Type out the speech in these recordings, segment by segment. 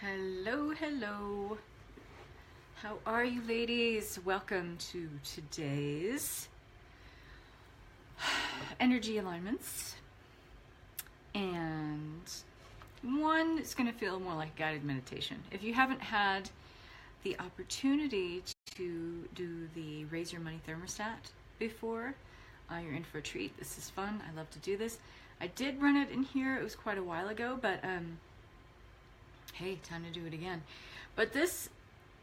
Hello, hello. How are you, ladies? Welcome to today's energy alignments. And one is going to feel more like guided meditation. If you haven't had the opportunity to do the Raise Your Money Thermostat before, you're in for a treat. This is fun. I love to do this. I did run it in here. It was quite a while ago, but hey, time to do it again. But this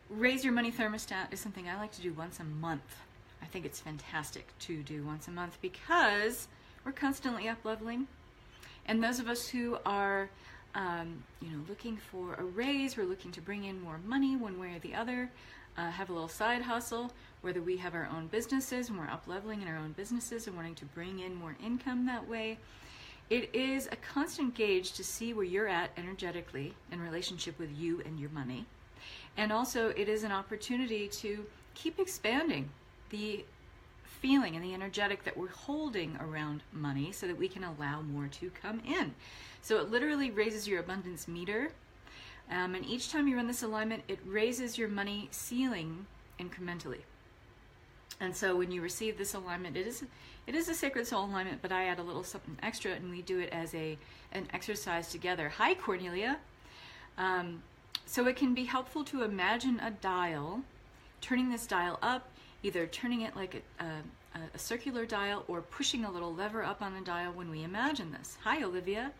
Raise Your Money Thermostat is something I like to do once a month. I think it's fantastic to do once a month because we're constantly up leveling. And those of us who are looking for a raise, we're looking to bring in more money one way or the other, have a little side hustle, whether we have our own businesses and we're up leveling in our own businesses and wanting to bring in more income that way. It is a constant gauge to see where you're at energetically in relationship with you and your money. And also it is an opportunity to keep expanding the feeling and the energetic that we're holding around money so that we can allow more to come in. So it literally raises your abundance meter. And each time you're in this alignment, it raises your money ceiling incrementally. And so when you receive this alignment, it is a sacred soul alignment, but I add a little something extra, and we do it as an exercise together. Hi, Cornelia. So it can be helpful to imagine a dial, turning this dial up, either turning it like a circular dial or pushing a little lever up on the dial when we imagine this. Hi, Olivia.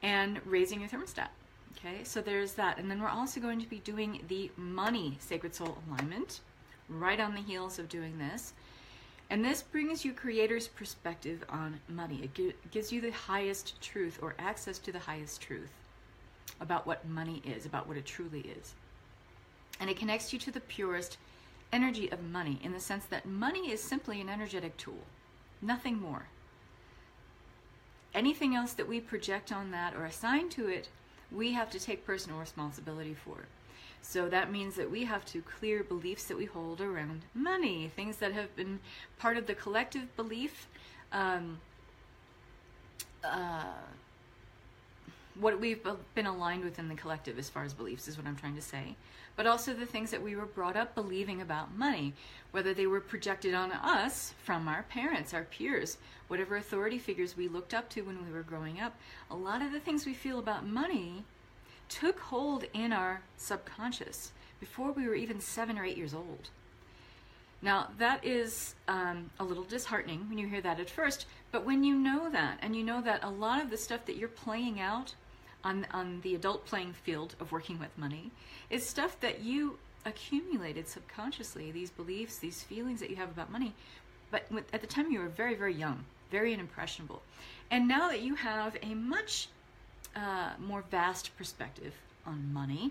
And raising your thermostat. Okay, so there's that. And then we're also going to be doing the money sacred soul alignment right on the heels of doing this. And this brings you creator's perspective on money. It gives you the highest truth or access to the highest truth about what money is, about what it truly is. And it connects you to the purest energy of money in the sense that money is simply an energetic tool, nothing more. Anything else that we project on that or assign to it, we have to take personal responsibility for. So that means that we have to clear beliefs that we hold around money, things that have been part of the collective belief, what we've been aligned with in the collective as far as beliefs is what I'm trying to say, but also the things that we were brought up believing about money, whether they were projected on us from our parents, our peers, whatever authority figures we looked up to when we were growing up. A lot of the things we feel about money took hold in our subconscious before we were even 7 or 8 years old. Now that is a little disheartening when you hear that at first, but when you know that, and you know that a lot of the stuff that you're playing out on the adult playing field of working with money is stuff that you accumulated subconsciously, these beliefs, these feelings that you have about money, but at the time you were very, very young, very impressionable. And now that you have a much more vast perspective on money,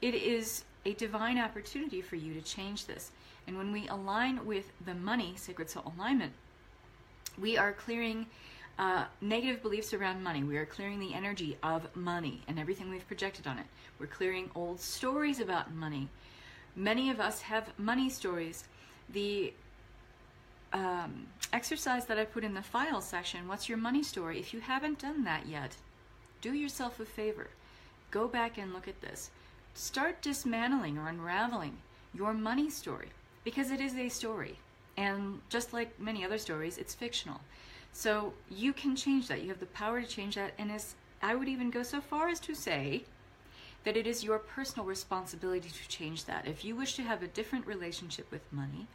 it is a divine opportunity for you to change this. And when we align with the money sacred soul alignment, we are clearing negative beliefs around money. We are clearing the energy of money and everything we've projected on it. We're clearing old stories about money. Many of us have money stories. The exercise that I put in the file section, what's your money story? If you haven't done that yet, do yourself a favor. Go back and look at this. Start dismantling or unraveling your money story, because it is a story. And just like many other stories, it's fictional. So you can change that. You have the power to change that. And I would even go so far as to say that it is your personal responsibility to change that. If you wish to have a different relationship with money,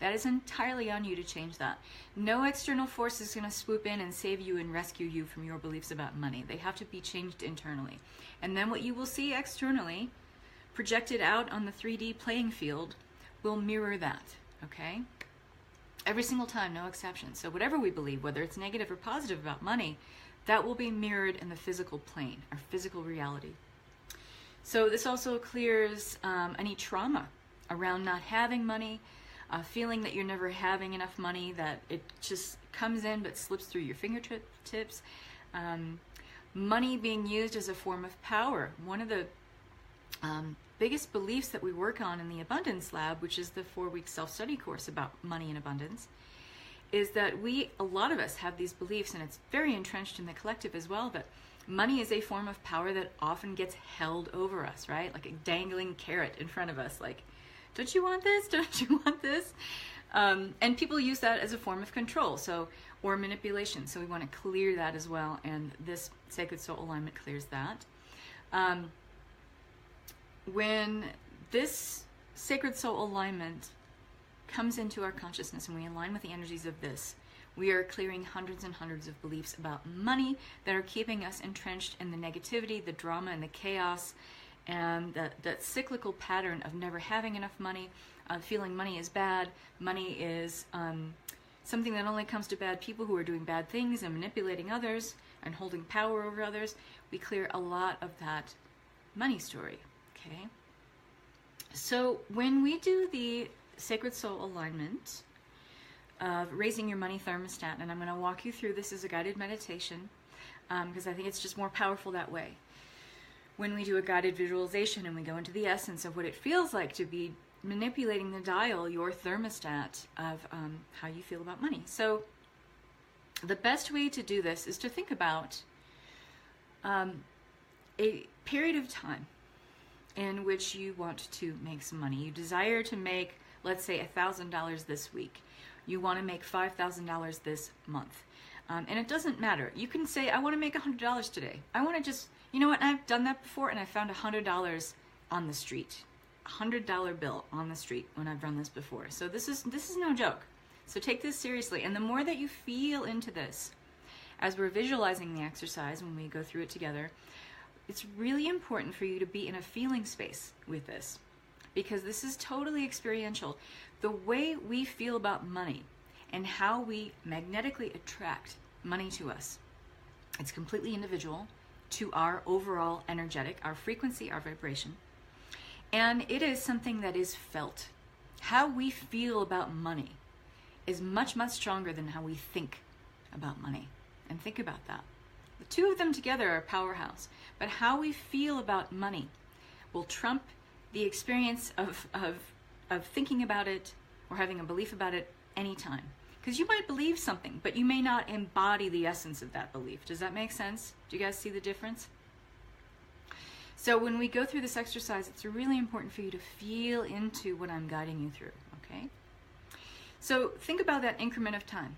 that is entirely on you to change that. No external force is going to swoop in and save you and rescue you from your beliefs about money. They have to be changed internally. And then what you will see externally, projected out on the 3D playing field, will mirror that, okay? Every single time, no exception. So whatever we believe, whether it's negative or positive about money, that will be mirrored in the physical plane, our physical reality. So this also clears any trauma around not having money, feeling that you're never having enough money, that it just comes in but slips through your fingertips. Money being used as a form of power. One of the biggest beliefs that we work on in the Abundance Lab, which is the 4-week self-study course about money and abundance, is that a lot of us have these beliefs, and it's very entrenched in the collective as well, that Money is a form of power that often gets held over us, right? Like a dangling carrot in front of us, like, don't you want this? Don't you want this? And people use that as a form of control, or manipulation. So we want to clear that as well, and this sacred soul alignment clears that. When this sacred soul alignment comes into our consciousness and we align with the energies of this, we are clearing hundreds and hundreds of beliefs about money that are keeping us entrenched in the negativity, the drama, and the chaos, and that cyclical pattern of never having enough money, feeling money is bad, money is something that only comes to bad people who are doing bad things and manipulating others and holding power over others. We clear a lot of that money story, okay? So when we do the sacred soul alignment of raising your money thermostat, and I'm going to walk you through this as a guided meditation because I think it's just more powerful that way. When we do a guided visualization and we go into the essence of what it feels like to be manipulating the dial, your thermostat of how you feel about money. So the best way to do this is to think about a period of time in which you want to make some money. You desire to make, let's say, $1,000 this week. You want to make $5,000 this month. And it doesn't matter. You can say, I want to make $100 today. I want to just, you know what, I've done that before, and I found $100 on the street. $100 bill on the street when I've done this before. So this is no joke. So take this seriously. And the more that you feel into this, as we're visualizing the exercise when we go through it together, it's really important for you to be in a feeling space with this, because this is totally experiential. The way we feel about money and how we magnetically attract money to us, it's completely individual to our overall energetic, our frequency, our vibration. And it is something that is felt. How we feel about money is much, much stronger than how we think about money. And think about that. The two of them together are a powerhouse. But how we feel about money will trump the experience of thinking about it or having a belief about it anytime. Because you might believe something, but you may not embody the essence of that belief. Does that make sense? Do you guys see the difference? So when we go through this exercise, it's really important for you to feel into what I'm guiding you through, okay? So think about that increment of time.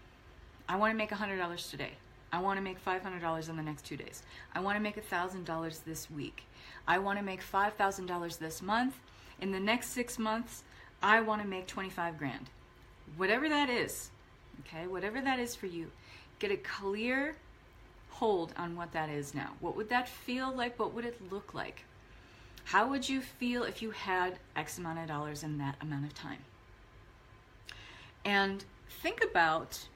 I want to make $100 today. I want to make $500 in the next 2 days. I want to make $1,000 this week. I want to make $5,000 this month. In the next 6 months, I want to make 25 grand. Whatever that is, okay, whatever that is for you, get a clear hold on what that is now. What would that feel like? What would it look like? How would you feel if you had X amount of dollars in that amount of time? And think about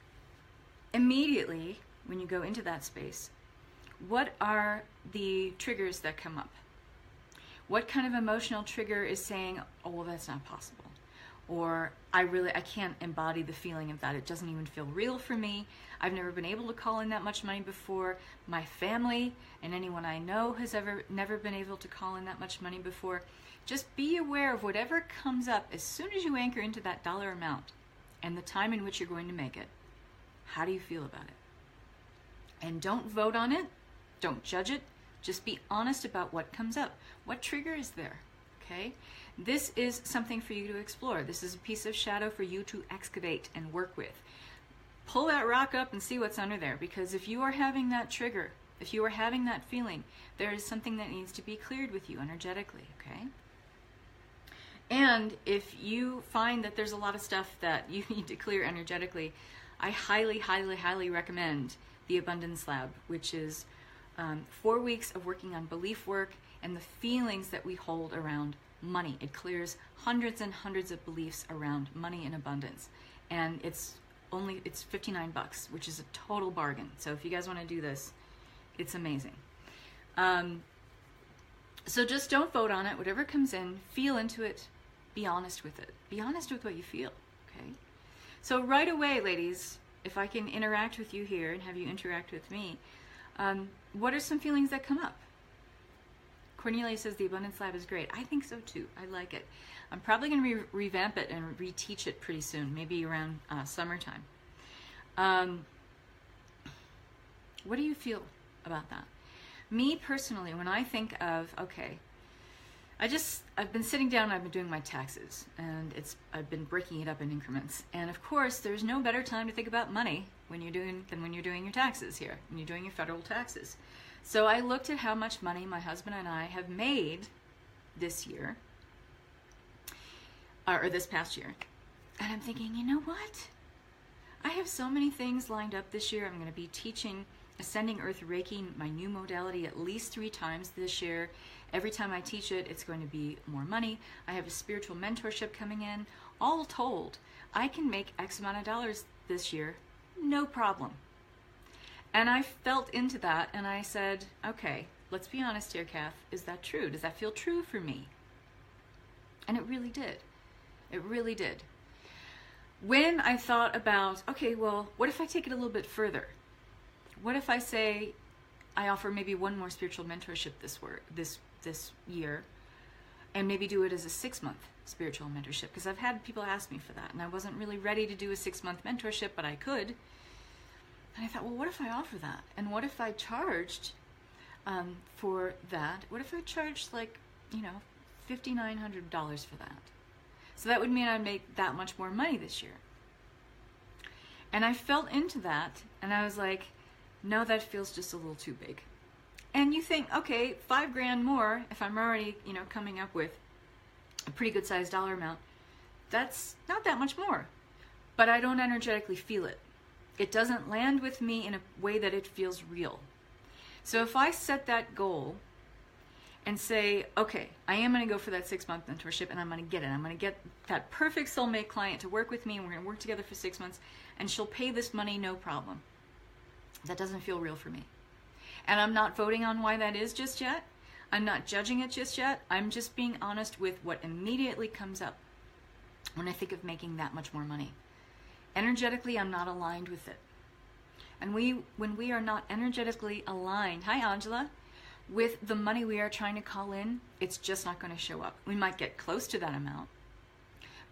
immediately when you go into that space, what are the triggers that come up? What kind of emotional trigger is saying, oh, well, that's not possible? Or I can't embody the feeling of that. It doesn't even feel real for me. I've never been able to call in that much money before. My family and anyone I know has never been able to call in that much money before. Just be aware of whatever comes up as soon as you anchor into that dollar amount and the time in which you're going to make it. How do you feel about it? And don't vote on it. Don't judge it. Just be honest about what comes up. What trigger is there? Okay? This is something for you to explore. This is a piece of shadow for you to excavate and work with. Pull that rock up and see what's under there, because if you are having that trigger, if you are having that feeling, there is something that needs to be cleared with you energetically, okay? And if you find that there's a lot of stuff that you need to clear energetically, I highly, highly, highly recommend the Abundance Lab, which is 4 weeks of working on belief work and the feelings that we hold around money. It clears hundreds and hundreds of beliefs around money and abundance. And it's $59, which is a total bargain. So if you guys want to do this, it's amazing. So just don't vote on it. Whatever comes in, feel into it. Be honest with it. Be honest with what you feel, okay? So right away, ladies, if I can interact with you here and have you interact with me, what are some feelings that come up? Cornelia says the Abundance Lab is great. I think so too. I like it. I'm probably going to revamp it and reteach it pretty soon, maybe around summertime. What do you feel about that? Me personally, when I think of, okay, I've been sitting down and I've been doing my taxes, and I've been breaking it up in increments. And of course, there's no better time to think about money than when you're doing your taxes here, when you're doing your federal taxes. So I looked at how much money my husband and I have made this year, or this past year. And I'm thinking, you know what? I have so many things lined up this year. I'm going to be teaching Ascending Earth Reiki, my new modality, at least 3 times this year. Every time I teach it, it's going to be more money. I have a spiritual mentorship coming in. All told, I can make X amount of dollars this year, no problem. And I felt into that and I said, okay, let's be honest here, Kath. Is that true? Does that feel true for me? And it really did. It really did. When I thought about, okay, well, what if I take it a little bit further? What if I say I offer maybe one more spiritual mentorship this year, and maybe do it as a 6-month spiritual mentorship? Because I've had people ask me for that, and I wasn't really ready to do a 6-month mentorship, but I could. And I thought, well, what if I offer that? And what if I charged for that? What if I charged like, $5,900 for that? So that would mean I'd make that much more money this year. And I felt into that, and I was like, no, that feels just a little too big. And you think, okay, $5,000 more, if I'm already, coming up with a pretty good sized dollar amount, that's not that much more. But I don't energetically feel it. It doesn't land with me in a way that it feels real. So if I set that goal and say, okay, I am going to go for that 6-month mentorship, and I'm going to get it. I'm going to get that perfect soulmate client to work with me, and we're going to work together for 6 months, and she'll pay this money, no problem. That doesn't feel real for me. And I'm not voting on why that is just yet. I'm not judging it just yet. I'm just being honest with what immediately comes up when I think of making that much more money. Energetically, I'm not aligned with it. And when we are not energetically aligned, hi Angela, with the money we are trying to call in, it's just not going to show up. We might get close to that amount,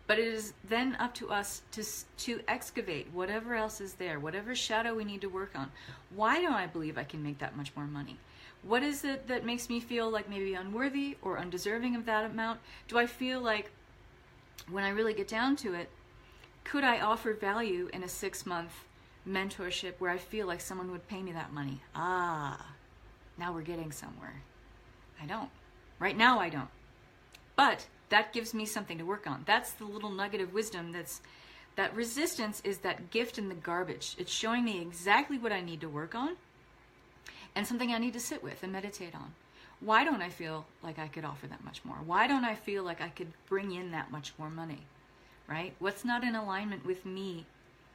but it is then up to us to excavate whatever else is there, whatever shadow we need to work on. Why don't I believe I can make that much more money? What is it that makes me feel like maybe unworthy or undeserving of that amount? Do I feel like, when I really get down to it, could I offer value in a 6-month mentorship where I feel like someone would pay me that money? Now we're getting somewhere. I don't. Right now I don't. But that gives me something to work on. That's the little nugget of wisdom. That resistance is that gift in the garbage. It's showing me exactly what I need to work on and something I need to sit with and meditate on. Why don't I feel like I could offer that much more? Why don't I feel like I could bring in that much more money? Right? What's not in alignment with me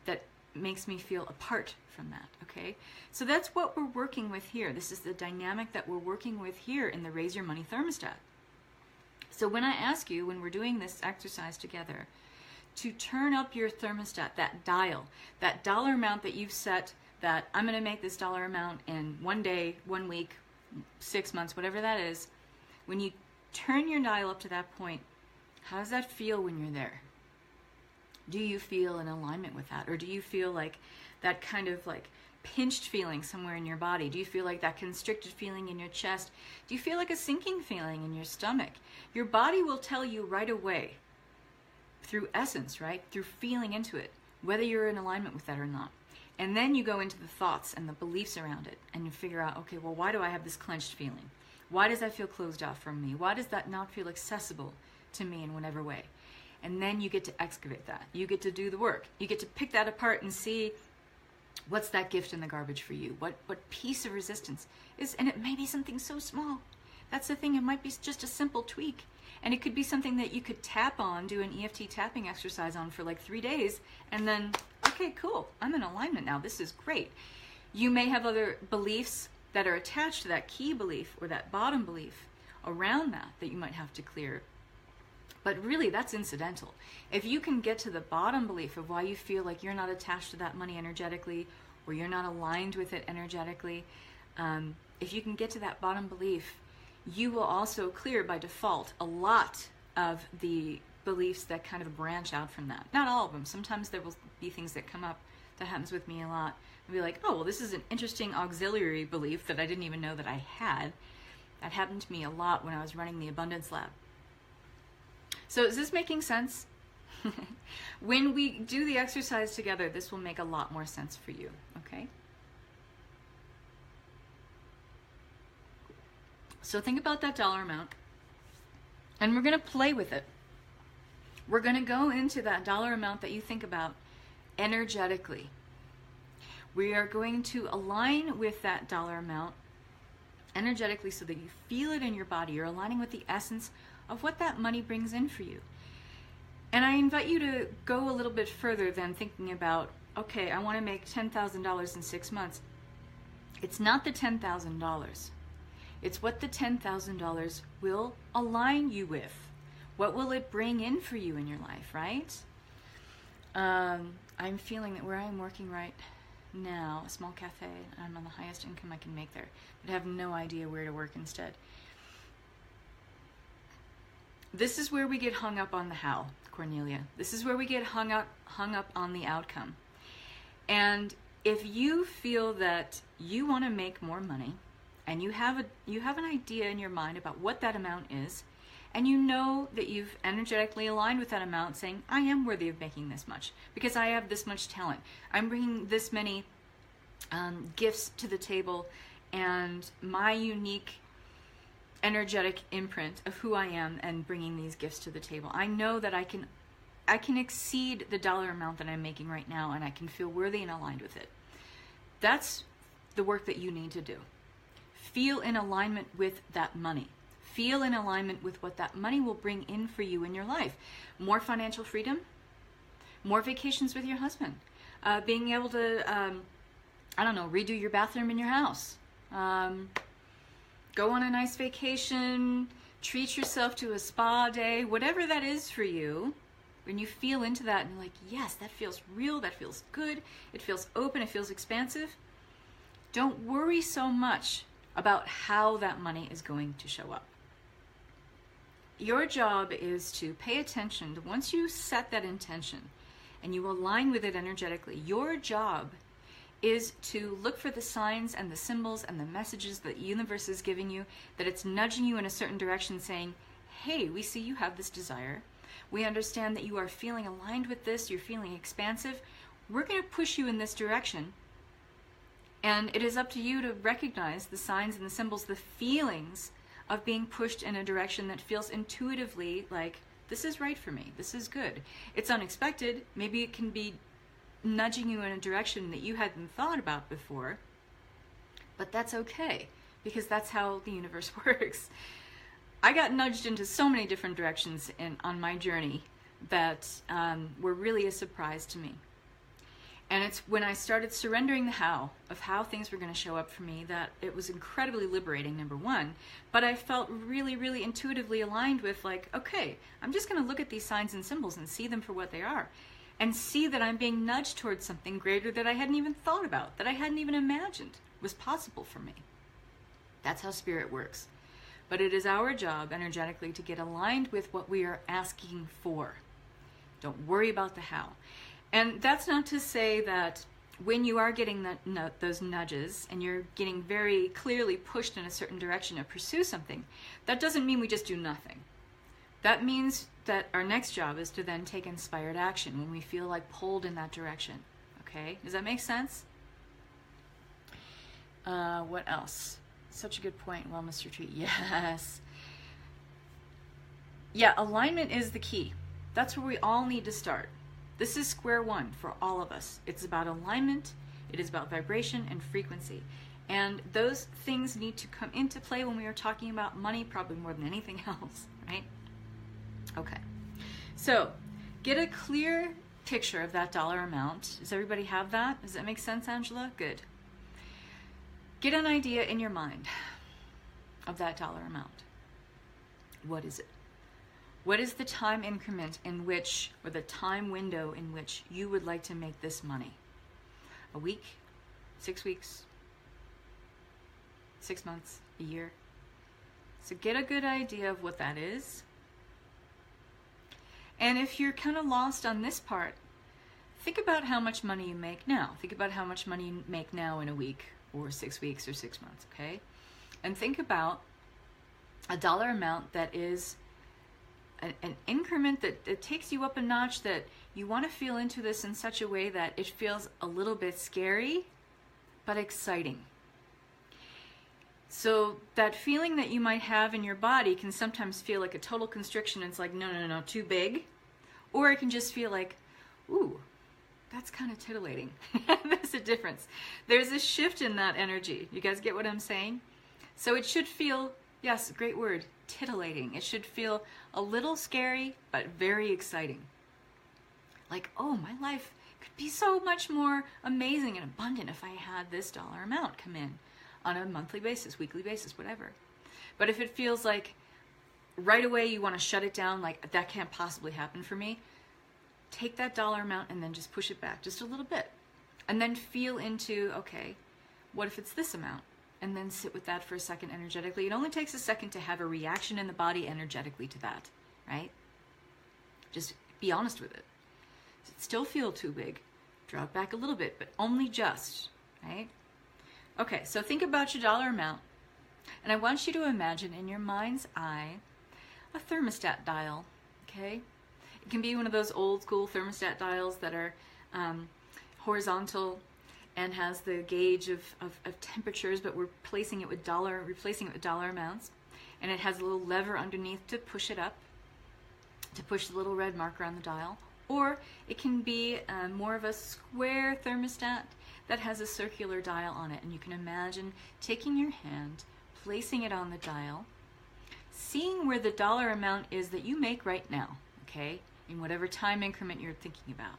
that makes me feel apart from that, okay? So that's what we're working with here. This is the dynamic that we're working with here in the Raise Your Money Thermostat. So when I ask you, when we're doing this exercise together, to turn up your thermostat, that dial, that dollar amount that you've set, that I'm going to make this dollar amount in 1 day, 1 week, 6 months, whatever that is, when you turn your dial up to that point, how does that feel when you're there? Do you feel in alignment with that? Or do you feel like that kind of like pinched feeling somewhere in your body? Do you feel like that constricted feeling in your chest? Do you feel like a sinking feeling in your stomach? Your body will tell you right away through essence, right? Through feeling into it, whether you're in alignment with that or not. And then you go into the thoughts and the beliefs around it and you figure out, okay, well, why do I have this clenched feeling? Why does that feel closed off from me? Why does that not feel accessible to me in whatever way? And then you get to excavate that. You get to do the work. You get to pick that apart and see what's that gift in the garbage for you. What piece of resistance is, and it may be something so small. That's the thing, it might be just a simple tweak. And it could be something that you could tap on, do an EFT tapping exercise on for like 3 days, and then, okay, cool, I'm in alignment now, this is great. You may have other beliefs that are attached to that key belief or that bottom belief around that you might have to clear. But really, that's incidental. If you can get to the bottom belief of why you feel like you're not attached to that money energetically, or you're not aligned with it energetically, if you can get to that bottom belief, you will also clear by default a lot of the beliefs that kind of branch out from that. Not all of them. Sometimes there will be things that come up That happens with me a lot. I'll be like, oh, well, this is an interesting auxiliary belief that I didn't even know that I had. That happened to me a lot when I was running the Abundance Lab. So is this making sense? When we do the exercise together, this will make a lot more sense for you, okay? So think about that dollar amount, and we're going to play with it. We're going to go into that dollar amount that you think about energetically. We are going to align with that dollar amount energetically so that you feel it in your body. You're aligning with the essence of what that money brings in for you. And I invite you to go a little bit further than thinking about, okay, I want to make $10,000 in 6 months. It's not the $10,000. It's what the $10,000 will align you with. What will it bring in for you in your life, right? I'm feeling that where I'm working right now, a small cafe, I'm on the highest income I can make there, but have no idea where to work instead. This is where we get hung up on the how, Cornelia. This is where we get hung up on the outcome. And if you feel that you want to make more money, and you have an idea in your mind about what that amount is, and you know that you've energetically aligned with that amount, saying, I am worthy of making this much because I have this much talent. I'm bringing this many gifts to the table, and my unique energetic imprint of who I am and bringing these gifts to the table. I know that I can exceed the dollar amount that I'm making right now, and I can feel worthy and aligned with it. That's the work that you need to do. Feel in alignment with that money. Feel in alignment with what that money will bring in for you in your life. More financial freedom, more vacations with your husband, being able to, redo your bathroom in your house, go on a nice vacation, treat yourself to a spa day, whatever that is for you. When you feel into that and you're like, yes, that feels real, that feels good, it feels open, it feels expansive. Don't worry so much about how that money is going to show up. Your job is to pay attention to, once you set that intention and you align with it energetically, your job is to look for the signs and the symbols and the messages that the universe is giving you, that it's nudging you in a certain direction saying, hey, we see you have this desire. We understand that you are feeling aligned with this, you're feeling expansive. We're going to push you in this direction. And it is up to you to recognize the signs and the symbols, the feelings of being pushed in a direction that feels intuitively like, this is right for me, this is good. It's unexpected, maybe it can be nudging you in a direction that you hadn't thought about before, but that's okay, because that's how the universe works. I got nudged into so many different directions on my journey that were really a surprise to me. And it's when I started surrendering the how of how things were going to show up for me that it was incredibly liberating, number one. But I felt really, really intuitively aligned with, like, okay, I'm just going to look at these signs and symbols and see them for what they are. And see that I'm being nudged towards something greater that I hadn't even thought about, that I hadn't even imagined was possible for me. That's how spirit works. But it is our job energetically to get aligned with what we are asking for. Don't worry about the how. And that's not to say that when you are getting those nudges and you're getting very clearly pushed in a certain direction to pursue something, that doesn't mean we just do nothing. That means that our next job is to then take inspired action when we feel like pulled in that direction. Okay? Does that make sense? What else? Such a good point. Wellness retreat. Yes. Yeah, alignment is the key. That's where we all need to start. This is square one for all of us. It's about alignment, it is about vibration and frequency. And those things need to come into play when we are talking about money, probably more than anything else, right? Okay. So, get a clear picture of that dollar amount. Does everybody have that? Does that make sense, Angela? Good. Get an idea in your mind of that dollar amount. What is it? What is the time increment in which, or the time window in which you would like to make this money? A week? 6 weeks? 6 months? A year? So get a good idea of what that is. And if you're kind of lost on this part, think about how much money you make now. Think about how much money you make now in a week or 6 weeks or 6 months, okay? And think about a dollar amount that is an increment that takes you up a notch, that you want to feel into this in such a way that it feels a little bit scary, but exciting. So that feeling that you might have in your body can sometimes feel like a total constriction. It's like, no, no, no, too big. Or it can just feel like, ooh, that's kind of titillating. There's a difference. There's a shift in that energy. You guys get what I'm saying? So it should feel, yes, great word, titillating. It should feel a little scary, but very exciting. Like, oh, my life could be so much more amazing and abundant if I had this dollar amount come in on a monthly basis, weekly basis, whatever. But if it feels like right away you want to shut it down, like that can't possibly happen for me, take that dollar amount and then just push it back just a little bit. And then feel into, okay, what if it's this amount? And then sit with that for a second energetically. It only takes a second to have a reaction in the body energetically to that, right? Just be honest with it. Does it still feel too big? Draw it back a little bit, but only just, right? Okay, so think about your dollar amount. And I want you to imagine in your mind's eye a thermostat dial, okay? It can be one of those old school thermostat dials that are horizontal and has the gauge of temperatures, but we're replacing it with dollar amounts. And it has a little lever underneath to push it up, to push the little red marker on the dial. Or it can be more of a square thermostat that has a circular dial on it. And you can imagine taking your hand, placing it on the dial, seeing where the dollar amount is that you make right now, okay, in whatever time increment you're thinking about,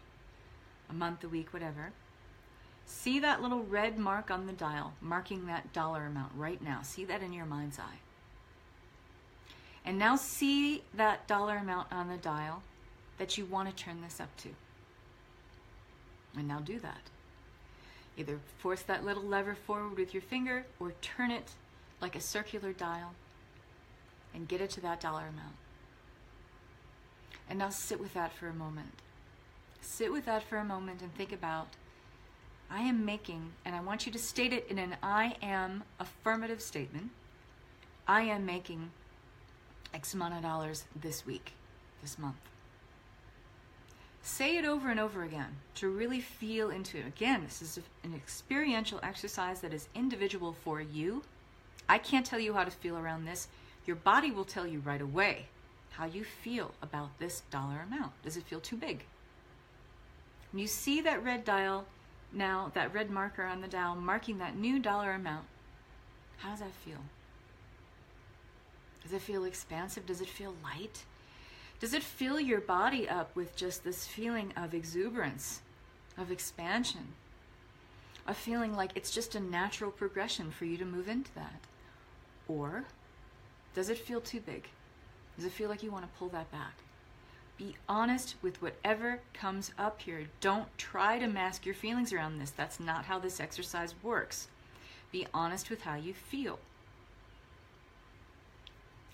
a month, a week, whatever. See that little red mark on the dial, marking that dollar amount right now. See that in your mind's eye. And now see that dollar amount on the dial that you want to turn this up to. And now do that. Either force that little lever forward with your finger or turn it like a circular dial and get it to that dollar amount. And now sit with that for a moment. Sit with that for a moment and think about, I am making, and I want you to state it in an I am affirmative statement, I am making X amount of dollars this week, this month. Say it over and over again to really feel into it. Again, this is an experiential exercise that is individual for you. I can't tell you how to feel around this. Your body will tell you right away how you feel about this dollar amount. Does it feel too big? When you see that red dial now, that red marker on the dial marking that new dollar amount, how does that feel? Does it feel expansive? Does it feel light? Does it fill your body up with just this feeling of exuberance, of expansion, of feeling like it's just a natural progression for you to move into that? Or does it feel too big? Does it feel like you want to pull that back? Be honest with whatever comes up here. Don't try to mask your feelings around this. That's not how this exercise works. Be honest with how you feel.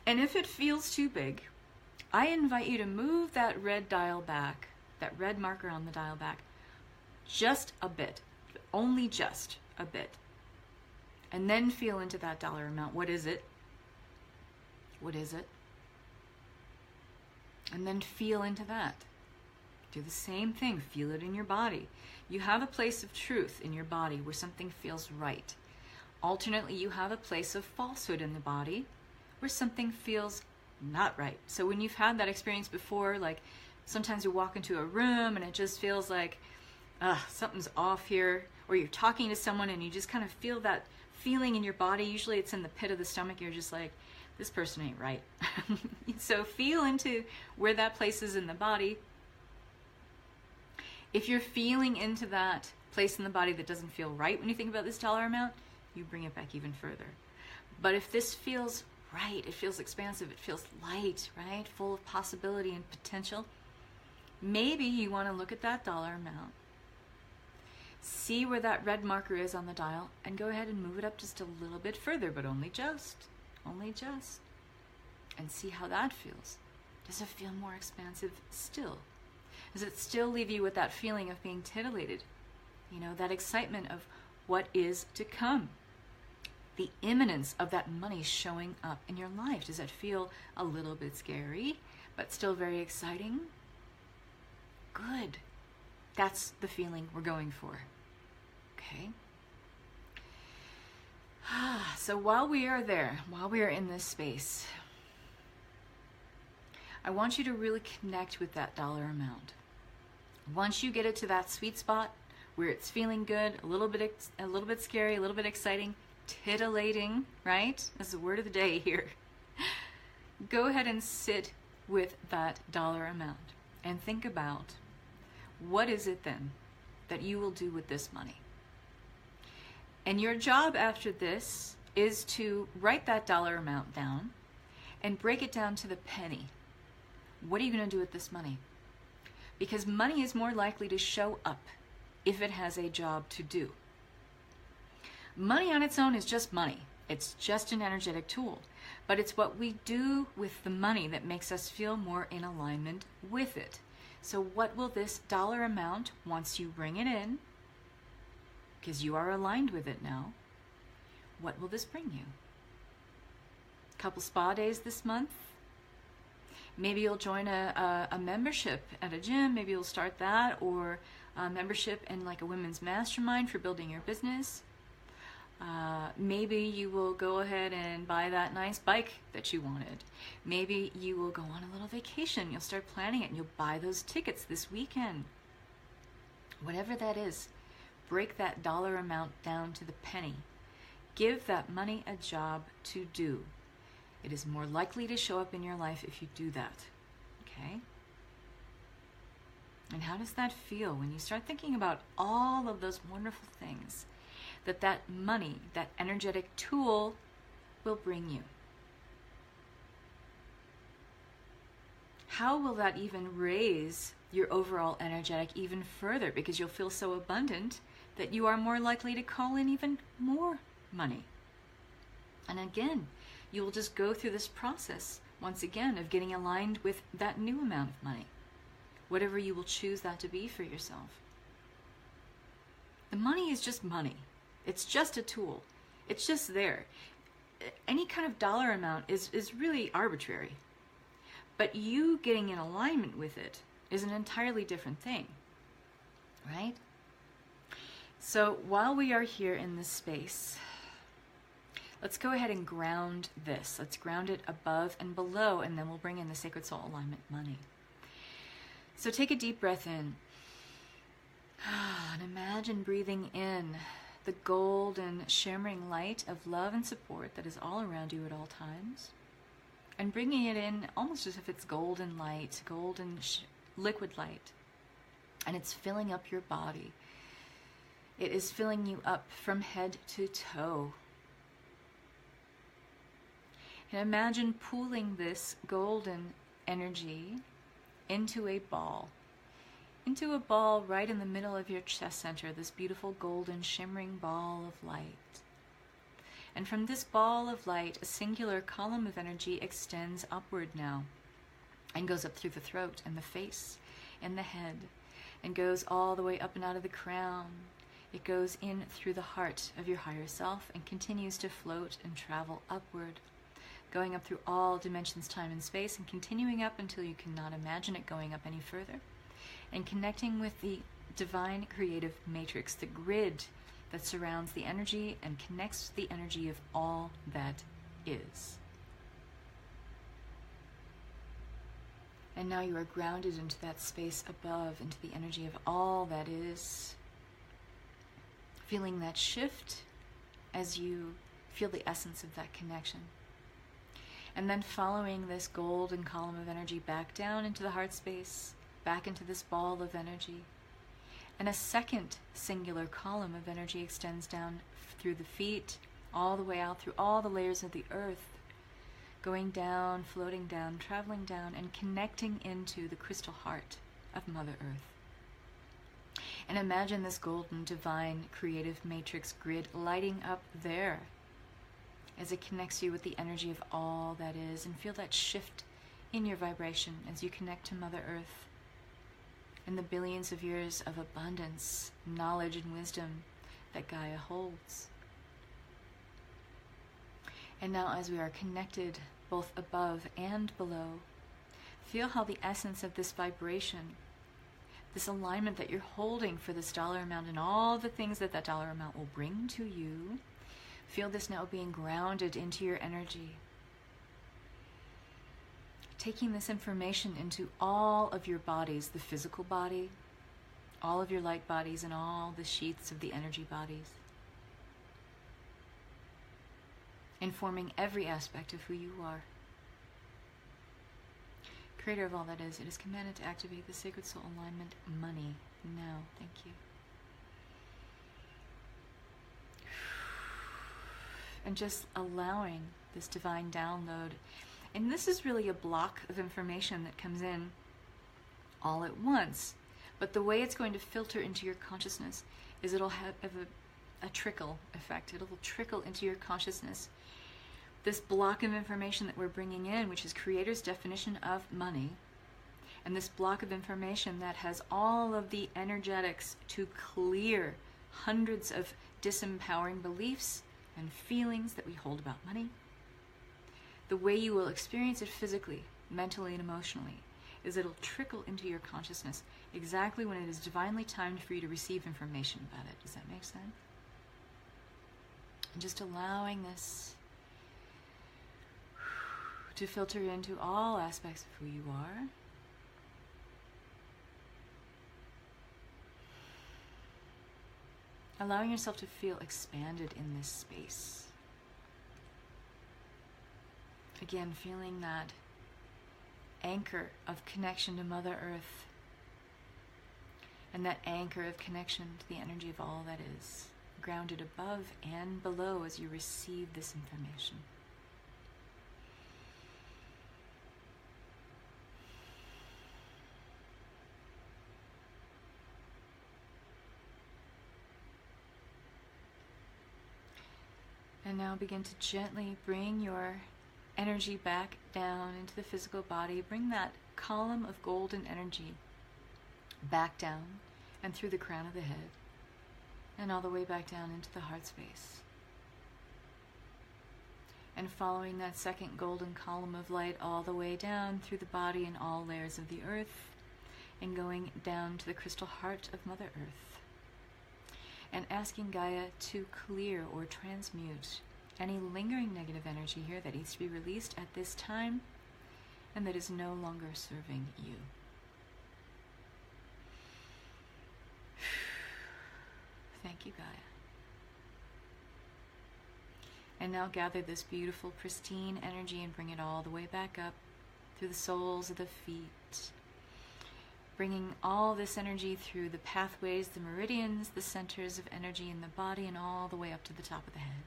And if it feels too big, I invite you to move that red dial back, that red marker on the dial back, just a bit, only just a bit. And then feel into that dollar amount. What is it? What is it? And then feel into that. Do the same thing. Feel it in your body. You have a place of truth in your body where something feels right. Alternately, you have a place of falsehood in the body where something feels not right. So when you've had that experience before, like sometimes you walk into a room and it just feels like something's off here, or you're talking to someone and you just kind of feel that feeling in your body. Usually it's in the pit of the stomach. You're just like, this person ain't right. So feel into where that place is in the body. If you're feeling into that place in the body that doesn't feel right when you think about this dollar amount, you bring it back even further. But if this feels right, it feels expansive, it feels light, right? Full of possibility and potential, maybe you want to look at that dollar amount, see where that red marker is on the dial, and go ahead and move it up just a little bit further, but only just, and see how that feels. Does it feel more expansive still? Does it still leave you with that feeling of being titillated? You know, that excitement of what is to come. The imminence of that money showing up in your life. Does it feel a little bit scary, but still very exciting? Good. That's the feeling we're going for. Okay? So while we are there, while we are in this space, I want you to really connect with that dollar amount. Once you get it to that sweet spot where it's feeling good, a little bit scary, a little bit exciting, titillating, right? That's the word of the day here. Go ahead and sit with that dollar amount and think about, what is it then that you will do with this money? And your job after this is to write that dollar amount down and break it down to the penny. What are you going to do with this money? Because money is more likely to show up if it has a job to do. Money on its own is just money. It's just an energetic tool. But it's what we do with the money that makes us feel more in alignment with it. So what will this dollar amount, once you bring it in, because you are aligned with it now, what will this bring you? A couple spa days this month? Maybe you'll join a membership at a gym. Maybe you'll start that, or a membership in like a women's mastermind for building your business. Maybe you will go ahead and buy that nice bike that you wanted. Maybe you will go on a little vacation. You'll start planning it and you'll buy those tickets this weekend. Whatever that is, break that dollar amount down to the penny. Give that money a job to do. It is more likely to show up in your life if you do that. Okay? And how does that feel when you start thinking about all of those wonderful things that money, that energetic tool, will bring you? How will that even raise your overall energetic even further? Because you'll feel so abundant that you are more likely to call in even more money. And again, you will just go through this process once again of getting aligned with that new amount of money, whatever you will choose that to be for yourself. The money is just money. It's just a tool. It's just there. Any kind of dollar amount is really arbitrary. But you getting in alignment with it is an entirely different thing, right? So while we are here in this space, let's go ahead and ground this. Let's ground it above and below, and then we'll bring in the Sacred Soul Alignment money. So take a deep breath in. And imagine breathing in the golden shimmering light of love and support that is all around you at all times. And bringing it in almost as if it's golden light, golden liquid light. And it's filling up your body. It is filling you up from head to toe. And imagine pooling this golden energy into a ball right in the middle of your chest center, this beautiful golden shimmering ball of light. And from this ball of light, a singular column of energy extends upward now and goes up through the throat and the face and the head and goes all the way up and out of the crown. It goes in through the heart of your higher self and continues to float and travel upward, going up through all dimensions, time and space, and continuing up until you cannot imagine it going up any further, and connecting with the divine creative matrix, the grid that surrounds the energy and connects the energy of all that is. And now you are grounded into that space above, into the energy of all that is, feeling that shift as you feel the essence of that connection. And then following this golden column of energy back down into the heart space, back into this ball of energy. And a second singular column of energy extends down through the feet, all the way out through all the layers of the earth, going down, floating down, traveling down, and connecting into the crystal heart of Mother Earth. And imagine this golden, divine, creative matrix grid lighting up there as it connects you with the energy of all that is, and feel that shift in your vibration as you connect to Mother Earth. and the billions of years of abundance, knowledge, and wisdom that Gaia holds. And now, as we are connected both above and below, feel how the essence of this vibration, this alignment that you're holding for this dollar amount and all the things that that dollar amount will bring to you, feel this now being grounded into your energy. Taking this information into all of your bodies, the physical body, all of your light bodies, and all the sheaths of the energy bodies. Informing every aspect of who you are. Creator of all that is, it is commanded to activate the sacred soul alignment money now. Thank you. And just allowing this divine download. And this is really a block of information that comes in all at once. But the way it's going to filter into your consciousness is it'll have a trickle effect. It'll trickle into your consciousness. This block of information that we're bringing in, which is Creator's definition of money, and this block of information that has all of the energetics to clear hundreds of disempowering beliefs and feelings that we hold about money, the way you will experience it physically, mentally, and emotionally is it'll trickle into your consciousness exactly when it is divinely timed for you to receive information about it. Does that make sense? And just allowing this to filter into all aspects of who you are. Allowing yourself to feel expanded in this space. Again, feeling that anchor of connection to Mother Earth, and that anchor of connection to the energy of all that is, grounded above and below as you receive this information. And now begin to gently bring your energy back down into the physical body. Bring that column of golden energy back down and through the crown of the head and all the way back down into the heart space. And following that second golden column of light all the way down through the body and all layers of the earth, and going down to the crystal heart of Mother Earth. And asking Gaia to clear or transmute any lingering negative energy here that needs to be released at this time and that is no longer serving you. Thank you, Gaia. And now gather this beautiful, pristine energy and bring it all the way back up through the soles of the feet. Bringing all this energy through the pathways, the meridians, the centers of energy in the body, and all the way up to the top of the head.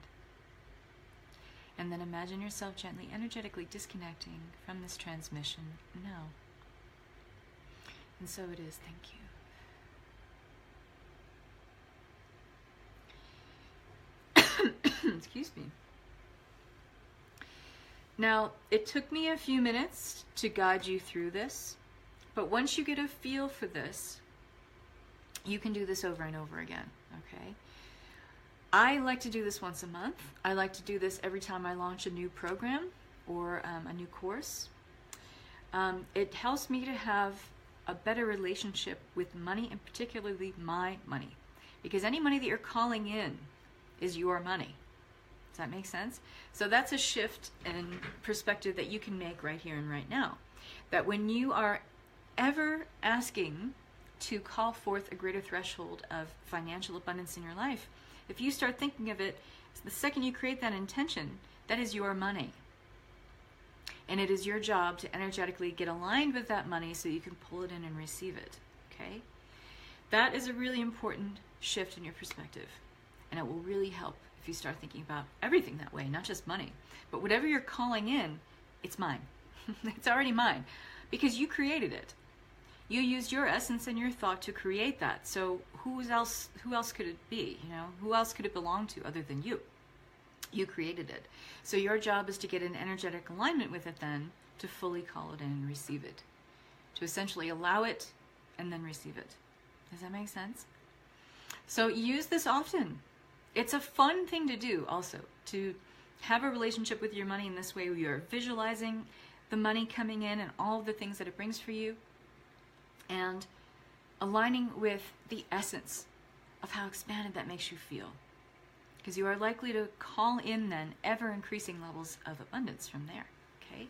And then imagine yourself gently, energetically disconnecting from this transmission now. And so it is. Thank you. Excuse me. Now, it took me a few minutes to guide you through this, but once you get a feel for this, you can do this over and over again, okay? I like to do this once a month. I like to do this every time I launch a new program or a new course. It helps me to have a better relationship with money, and particularly my money, because any money that you're calling in is your money. Does that make sense? So that's a shift in perspective that you can make right here and right now. That when you are ever asking to call forth a greater threshold of financial abundance in your life, if you start thinking of it, the second you create that intention, that is your money. And it is your job to energetically get aligned with that money so you can pull it in and receive it, okay? That is a really important shift in your perspective. And it will really help if you start thinking about everything that way, not just money. But whatever you're calling in, it's mine. It's already mine because you created it. You used your essence and your thought to create that. So who else could it be? You know, who else could it belong to other than you? You created it. So your job is to get an energetic alignment with it then to fully call it in and receive it. To essentially allow it and then receive it. Does that make sense? So use this often. It's a fun thing to do also, to have a relationship with your money in this way where you're visualizing the money coming in and all of the things that it brings for you, and aligning with the essence of how expanded that makes you feel. Because you are likely to call in then ever increasing levels of abundance from there. Okay?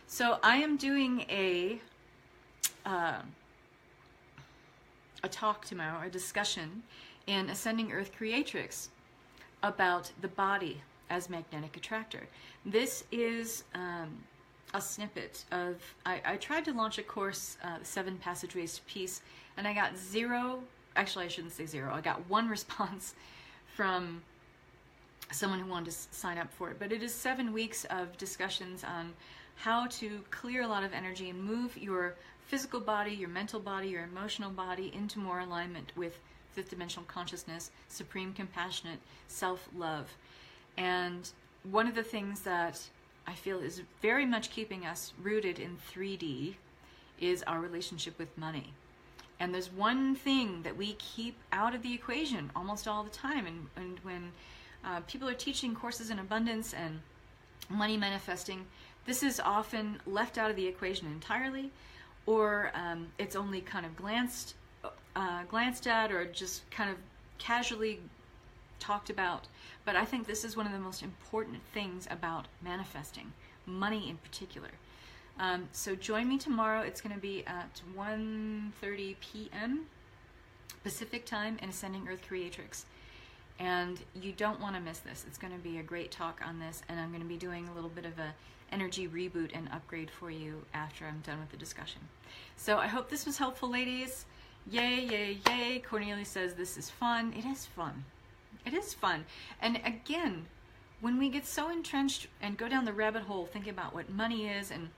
So I am doing a talk tomorrow, a discussion in Ascending Earth Creatrix about the body as magnetic attractor. This is a snippet of, I tried to launch a course, 7 Passageways to Peace, and I got 0, actually I shouldn't say 0, I got 1 response from someone who wanted to sign up for it. But it is 7 weeks of discussions on how to clear a lot of energy and move your physical body, your mental body, your emotional body into more alignment with fifth dimensional consciousness, supreme compassionate self-love. And one of the things that I feel is very much keeping us rooted in 3D is our relationship with money. And there's one thing that we keep out of the equation almost all the time. And when people are teaching courses in abundance and money manifesting, this is often left out of the equation entirely, or it's only kind of glanced at, or just kind of casually talked about. But I think this is one of the most important things about manifesting, money in particular. So join me tomorrow. It's going to be at 1:30 p.m. Pacific time in Ascending Earth Creatrix. And you don't want to miss this. It's going to be a great talk on this, and I'm going to be doing a little bit of a energy reboot and upgrade for you after I'm done with the discussion. So I hope this was helpful, ladies. Yay, yay, yay. Cornelia says this is fun. It is fun. It is fun. And again, when we get so entrenched and go down the rabbit hole thinking about what money is and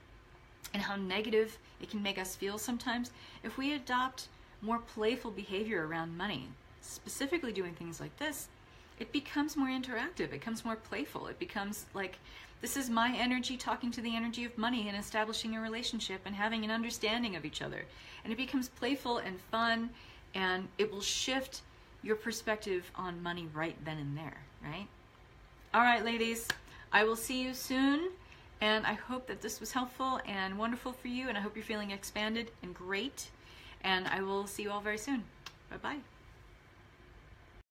how negative it can make us feel sometimes, if we adopt more playful behavior around money, specifically doing things like this, it becomes more interactive, it becomes more playful, it becomes like, this is my energy talking to the energy of money and establishing a relationship and having an understanding of each other. And it becomes playful and fun, and it will shift your perspective on money right then and there, right? All right, ladies, I will see you soon, and I hope that this was helpful and wonderful for you, and I hope you're feeling expanded and great, and I will see you all very soon. Bye-bye.